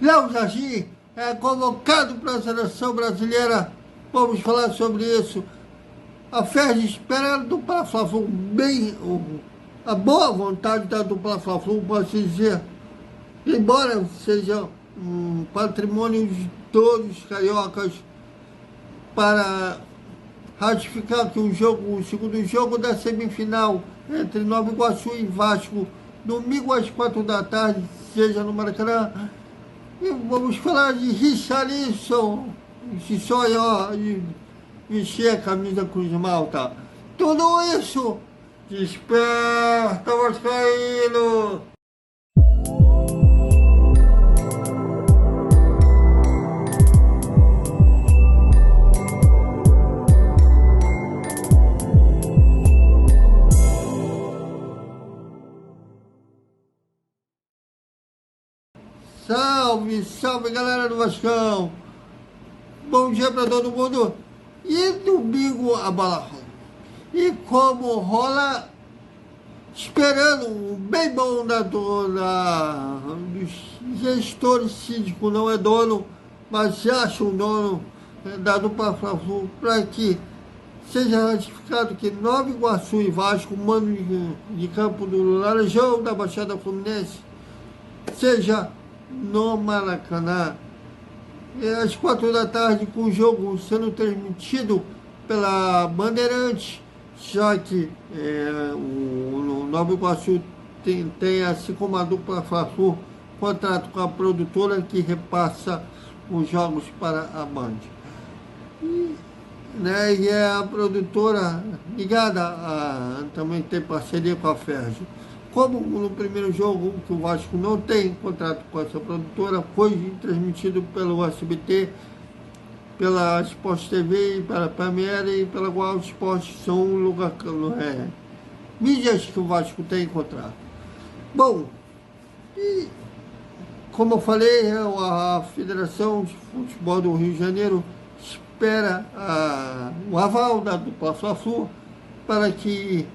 Léo Jardim é convocado para a seleção brasileira. Vamos falar sobre isso. A Ferdi espera a dupla Fla-Flu bem, a boa vontade da dupla Fla-Flu, posso dizer, embora seja um patrimônio de todos os cariocas, para ratificar que o segundo jogo da semifinal entre Nova Iguaçu e Vasco, domingo às 4 da tarde, seja no Maracanã. E vamos falar de Richarlison, que sonha de vestir a camisa Cruz de Malta. Tudo isso desperta, Vascaíno! Salve, salve galera do Vascão! Bom dia para todo mundo! E domingo a bola rola. E como rola, esperando um bem bom dos gestores síndicos, não é dono, mas acha um dono da dupla Fla-Flu, para que seja ratificado que Nova Iguaçu e Vasco, mando de campo do Laranjão da Baixada Fluminense, seja no Maracanã, às 4 da tarde, com o jogo sendo transmitido pela Bandeirantes, já que o Nova Iguaçu tem, assim como a dupla Fla-Flu, contrato com a produtora que repassa os jogos para a Band. E é a produtora ligada também tem parceria com a Ferdi. Como no primeiro jogo, que o Vasco não tem contrato com essa produtora, foi transmitido pelo SBT, pela Sport TV, pela Premiere e pela Gual Esporte, são mídias que o Vasco tem contrato. Bom, e como eu falei, a Federação de Futebol do Rio de Janeiro espera o aval da dupla Fla-Flu para que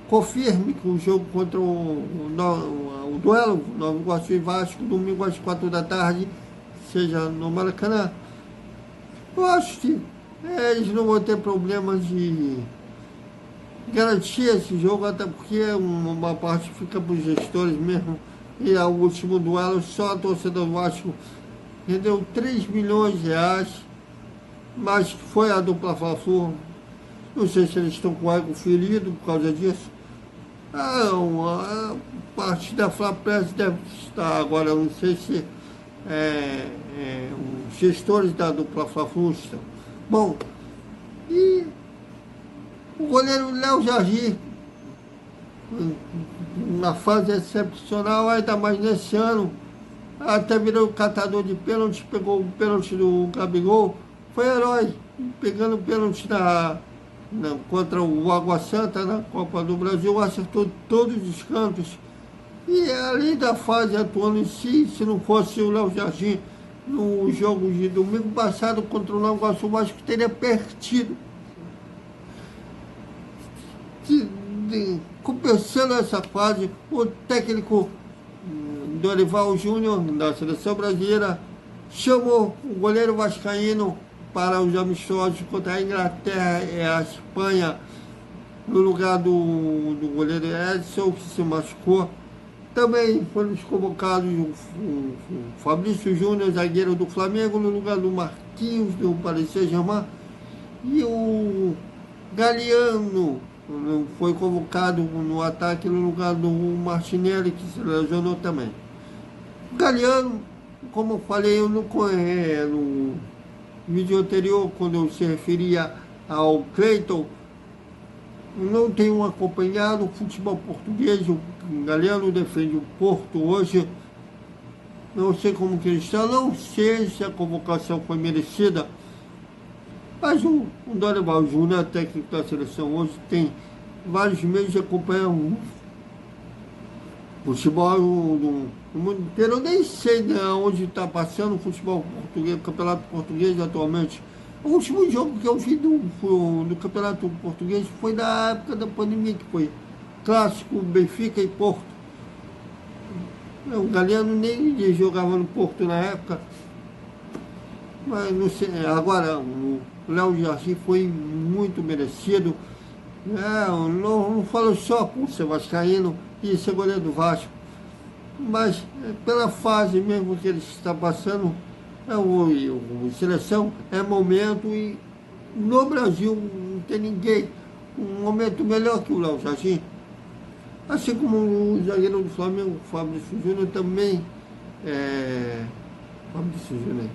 confirme que o jogo contra o duelo Nova Iguaçu e Vasco, domingo às 4 da tarde, seja no Maracanã. Eu acho que eles não vão ter problemas de garantir esse jogo, até porque uma parte fica para os gestores mesmo. E o último duelo, só a torcida do Vasco rendeu 3 milhões de reais, mas foi a dupla Fla-Flu. Não sei se eles estão com o ego ferido por causa disso. A parte da Fla-Press deve estar agora, não sei se os gestores da dupla Fla-Flu estão. Bom, e o goleiro Léo Jardim, uma fase excepcional, ainda mais nesse ano, até virou catador de pênalti, pegou o pênalti do Gabigol, foi herói, pegando o pênalti contra o Água Santa na Copa do Brasil, acertou todos os cantos. E além da fase atuando em si, se não fosse o Léo Jardim no jogo de domingo passado contra o Nova Iguaçu, acho que teria perdido. Compensando essa fase, o técnico Dorival Júnior, da Seleção Brasileira, chamou o goleiro vascaíno para os amistosos contra a Inglaterra e a Espanha, no lugar do goleiro Edson, que se machucou. Também foram convocados o Fabrício Júnior, zagueiro do Flamengo, no lugar do Marquinhos, do Paris Saint-Germain, e o Galeano foi convocado no ataque no lugar do Martinelli, que se lesionou também. O Galeano, como eu falei, eu não conheço. No vídeo anterior, quando eu se referia ao Cleiton, não tenho acompanhado o futebol português. O Galeano defende o Porto hoje. Não sei como que ele está, não sei se a convocação foi merecida. Mas o Dorival Júnior, técnico da seleção hoje, tem vários meios de acompanhar o futebol do mundo inteiro. Eu nem sei onde está passando o futebol português, o campeonato português atualmente. O último jogo que eu vi do campeonato português foi da época da pandemia, que foi clássico Benfica e Porto. O Galhardo nem jogava no Porto na época. Mas não sei, agora o Léo Jardim foi muito merecido. Não falo só por ser vascaíno e ser goleiro do Vasco, mas pela fase mesmo que ele está passando, o seleção é momento e no Brasil não tem ninguém um momento melhor que o Léo Jardim. Assim como o zagueiro do Flamengo, o Fabrício Júnior também, Fabrício Júnior,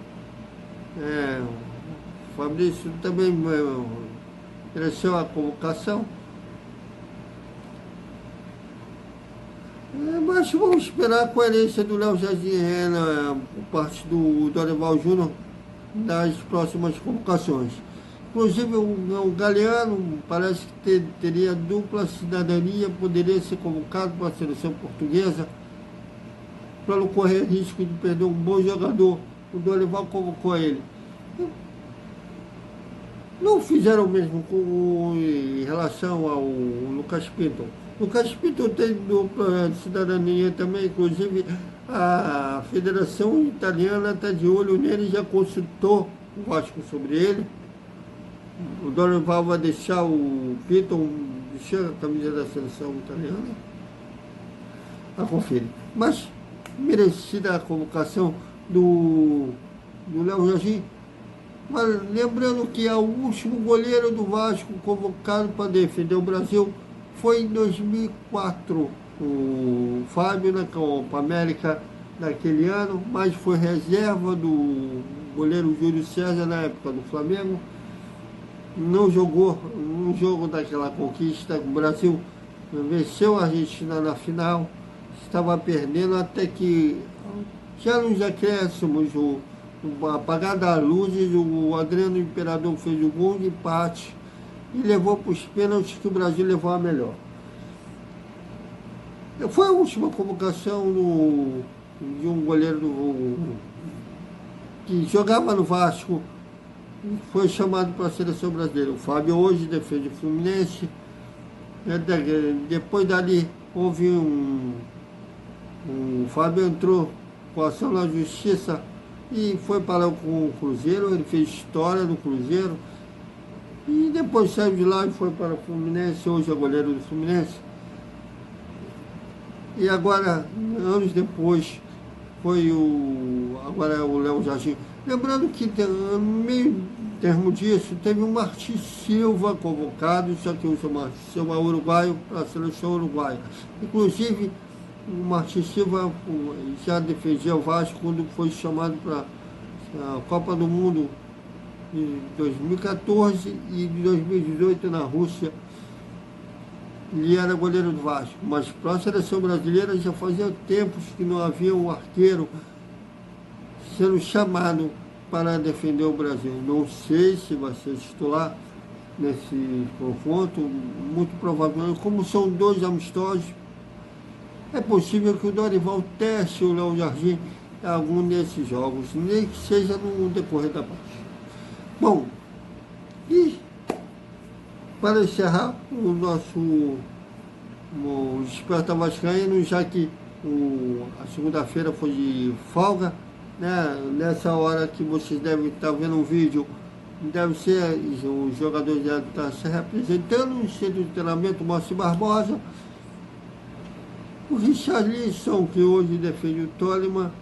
o Fabrício também mereceu a convocação. Mas vamos esperar a coerência do Léo Jardim por parte do Dorival Júnior nas próximas convocações. Inclusive o Galhardo parece que teria dupla cidadania, poderia ser convocado para a seleção portuguesa para não correr risco de perder um bom jogador. O Dorival convocou ele. Não fizeram o mesmo em relação ao Lucas Pinto. Lucas Pinto tem dupla cidadania também, inclusive a Federação Italiana está de olho nele, já consultou o Vasco sobre ele. O Dorival vai deixar o Pinto vestir a camisa da seleção italiana. A conferir. Mas merecida a convocação do Léo Jardim. Mas lembrando que o último goleiro do Vasco convocado para defender o Brasil foi em 2004. O Fábio na Copa América naquele ano, mas foi reserva do goleiro Júlio César na época do Flamengo. Não jogou no jogo daquela conquista. O Brasil venceu a Argentina na final, estava perdendo até que já nos acréscimos, apagar das luzes, o Adriano Imperador fez o gol de empate e levou para os pênaltis que o Brasil levou a melhor. Foi a última convocação de um goleiro que jogava no Vasco, foi chamado para a seleção brasileira. O Fábio hoje defende o Fluminense. Depois dali houve o Fábio entrou com ação na justiça e foi para o Cruzeiro. Ele fez história no Cruzeiro e depois saiu de lá e foi para o Fluminense. Hoje é goleiro do Fluminense. E agora, anos depois, foi agora o Léo Jardim. Lembrando que no meio termo disso, teve o Martim Silva convocado, só que o Martim Silva é uruguaio para a seleção uruguaia. Inclusive, o Martim Silva já defendia o Vasco quando foi chamado para a Copa do Mundo de 2014 e de 2018 na Rússia. Ele era goleiro do Vasco, mas para a seleção brasileira já fazia tempos que não havia um arqueiro sendo chamado para defender o Brasil. Não sei se vai ser titular nesse confronto, muito provavelmente, como são dois amistosos, é possível que o Dorival teste o Léo Jardim em algum desses jogos, nem que seja no decorrer da partida. Bom, e para encerrar o nosso Desperta Vascaíno, já que a segunda-feira foi de folga, né? Nessa hora que vocês devem estar vendo um vídeo, deve ser os jogadores devem estar se representando no centro de treinamento Márcio Barbosa. O Richarlison, que hoje defende o Tolima,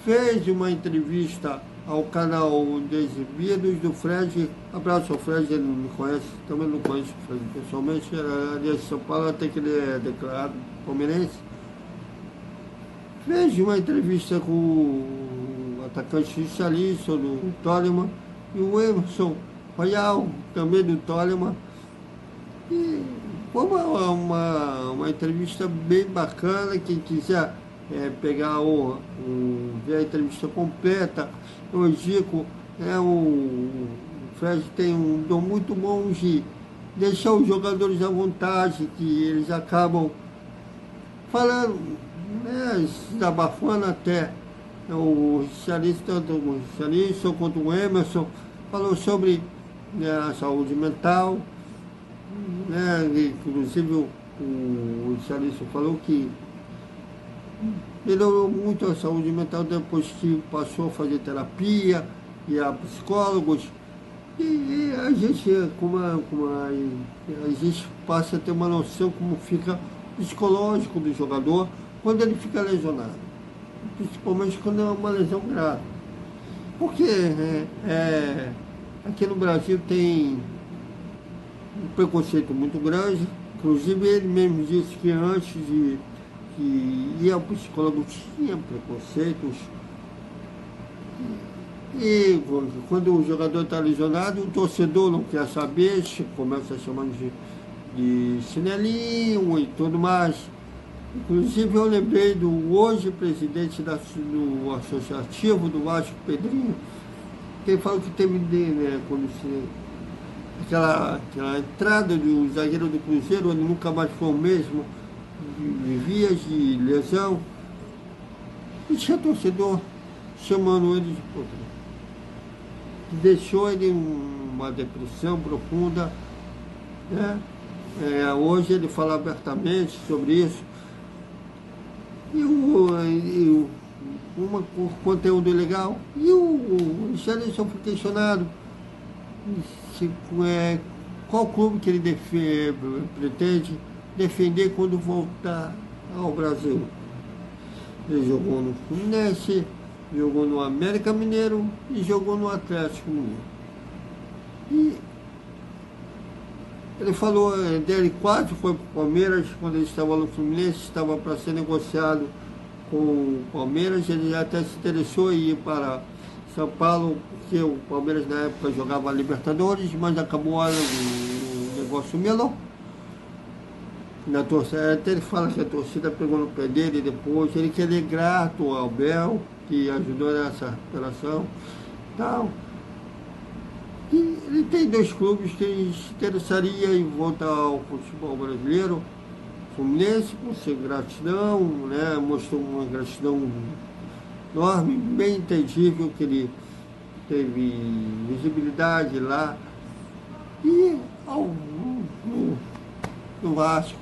fez uma entrevista ao canal Desimpedidos do Fred. Abraço ao Fred, ele não me conhece, também não conheço o Fred pessoalmente, era de São Paulo, até que ele é declarado palmeirense. Fez uma entrevista com o atacante Richarlison do Tolima e o Emerson Royal, também do Tolima. E foi uma entrevista bem bacana. Quem quiser pegar ver a entrevista completa, eu indico. O Fred tem um dom muito bom de deixar os jogadores à vontade, que eles acabam falando, se desabafando até. O Richarlison, tanto o Richarlison quanto o Emerson, falou sobre a saúde mental. Inclusive o Richarlison falou que melhorou muito a saúde mental depois que passou a fazer terapia e a psicólogos. E a gente, a gente passa a ter uma noção como fica o psicológico do jogador quando ele fica lesionado, principalmente quando é uma lesão grave. Porque aqui no Brasil tem um preconceito muito grande, inclusive ele mesmo disse que antes de ir ao psicólogo tinha preconceitos. E quando o jogador está lesionado, o torcedor não quer saber, começa a chamar de chinelinho e tudo mais. Inclusive eu lembrei do hoje presidente do associativo do Vasco, Pedrinho, que ele falou que teve, né, quando aquela entrada do zagueiro do Cruzeiro, ele nunca mais foi o mesmo, vivia de lesão, e tinha torcedor chamando ele de podre. Deixou ele uma depressão profunda, né? Hoje ele fala abertamente sobre isso. E um conteúdo legal. E o Richarlison foi questionado qual clube que ele pretende defender quando voltar ao Brasil. Ele jogou no Fluminense, jogou no América Mineiro e jogou no Atlético Mineiro. E ele falou dele quase foi para o Palmeiras, quando ele estava no Fluminense, estava para ser negociado com o Palmeiras, ele até se interessou em ir para São Paulo, porque o Palmeiras na época jogava Libertadores, mas acabou o negócio melou. Na torcida, até ele fala que a torcida pegou no pé dele depois, ele quer ser grato ao Abel, que ajudou nessa recuperação, tal. E ele tem 2 clubes que ele se interessaria em voltar ao futebol brasileiro. Fluminense, com sua gratidão, né, mostrou uma gratidão enorme, bem entendível, que ele teve visibilidade lá. E no Vasco,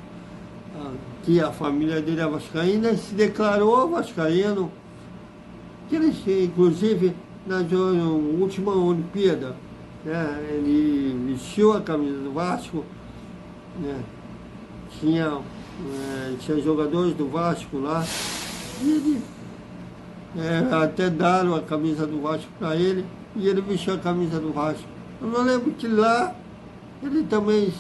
que a família dele é vascaína, se declarou vascaíno, que ele, inclusive, na última Olimpíada, né, ele vestiu a camisa do Vasco, né, tinha jogadores do Vasco lá, e ele até deram a camisa do Vasco para ele, e ele vestiu a camisa do Vasco. Eu não lembro que lá ele também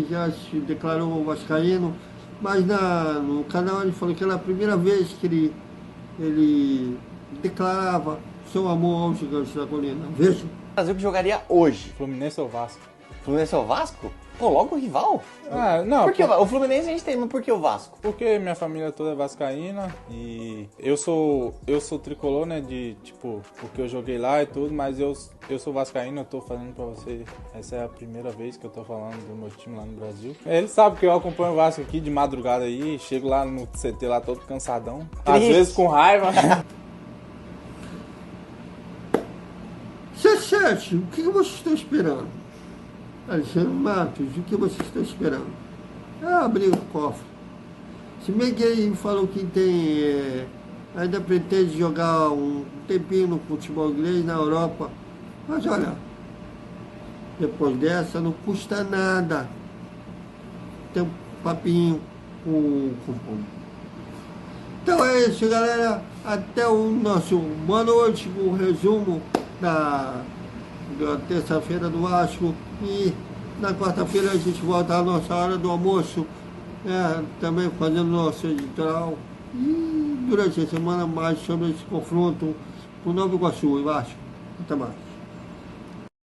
já se declarou vascaíno, mas no canal ele falou que era a primeira vez que ele declarava seu amor aos Gigantes da Colina. Veja. O Brasil que jogaria hoje? Fluminense ou Vasco? Fluminense ou Vasco? Pô, logo o rival? Não. Por que o Fluminense a gente tem, mas por que o Vasco? Porque minha família toda é vascaína e eu sou tricolor, né, de, tipo, porque eu joguei lá e tudo, mas eu sou vascaíno, eu tô falando pra você, essa é a primeira vez que eu tô falando do meu time lá no Brasil. Ele sabe que eu acompanho o Vasco aqui de madrugada aí, chego lá no CT lá todo cansadão, às vezes com raiva. C7, o que você está esperando? Alexandre Matos, o que você está esperando? Abrir o cofre. Se bem que ele falou que ainda pretende jogar um tempinho no futebol inglês na Europa, mas olha, depois dessa não custa nada. Tem um papinho com Então é isso, galera. Até o nosso boa noite, o resumo da terça-feira do Vasco, e na quarta-feira a gente volta à nossa hora do almoço, também fazendo nosso editorial, e durante a semana mais sobre esse confronto com Nova Iguaçu e Vasco. Até mais.